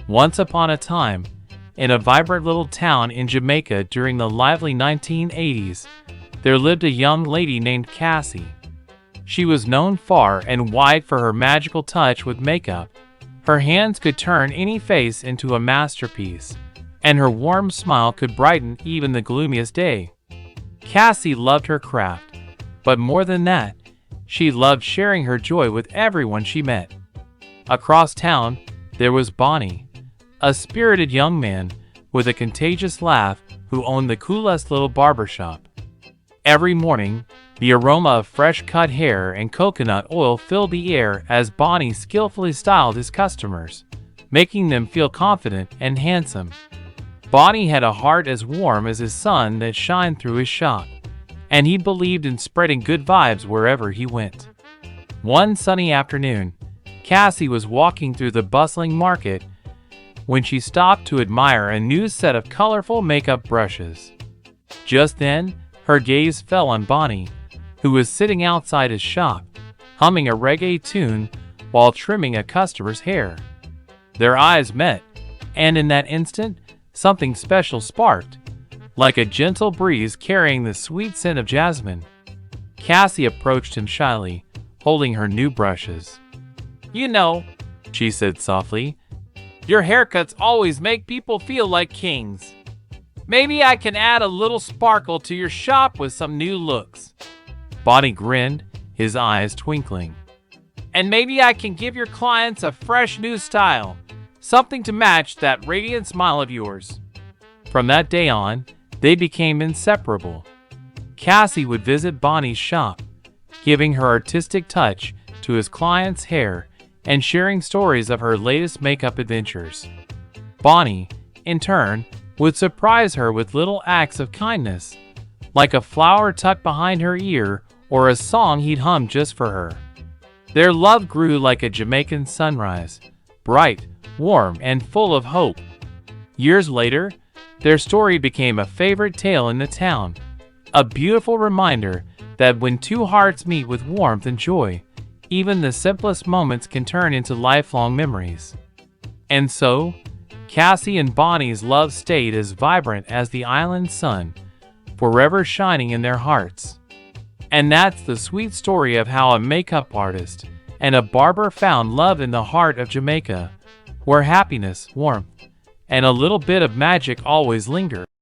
Once upon a time, in a vibrant little town in Jamaica during the lively 1980s, there lived a young lady named Cassie. She was known far and wide for her magical touch with makeup. Her hands could turn any face into a masterpiece, and her warm smile could brighten even the gloomiest day. Cassie loved her craft, but more than that, she loved sharing her joy with everyone she met. Across town, there was Bonnie, a spirited young man with a contagious laugh who owned the coolest little barbershop. Every morning, the aroma of fresh-cut hair and coconut oil filled the air as Bonnie skillfully styled his customers, making them feel confident and handsome. Bonnie had a heart as warm as his sun that shined through his shop, and he believed in spreading good vibes wherever he went. One sunny afternoon, Cassie was walking through the bustling market when she stopped to admire a new set of colorful makeup brushes. Just then, her gaze fell on Bonnie, who was sitting outside his shop, humming a reggae tune while trimming a customer's hair. Their eyes met, and in that instant, something special sparked, like a gentle breeze carrying the sweet scent of jasmine. Cassie approached him shyly, holding her new brushes. "You know," she said softly, "your haircuts always make people feel like kings. Maybe I can add a little sparkle to your shop with some new looks." Bonnie grinned, his eyes twinkling. "And maybe I can give your clients a fresh new style, something to match that radiant smile of yours." From that day on, they became inseparable. Cassie would visit Bonnie's shop, giving her artistic touch to his clients' hair and sharing stories of her latest makeup adventures. Bonnie, in turn, would surprise her with little acts of kindness, like a flower tucked behind her ear or a song he'd hummed just for her. Their love grew like a Jamaican sunrise, bright, warm, and full of hope. Years later, their story became a favorite tale in the town, a beautiful reminder that when two hearts meet with warmth and joy, even the simplest moments can turn into lifelong memories. And so, Cassie and Bonnie's love stayed as vibrant as the island sun, forever shining in their hearts. And that's the sweet story of how a makeup artist and a barber found love in the heart of Jamaica, where happiness, warmth, and a little bit of magic always linger.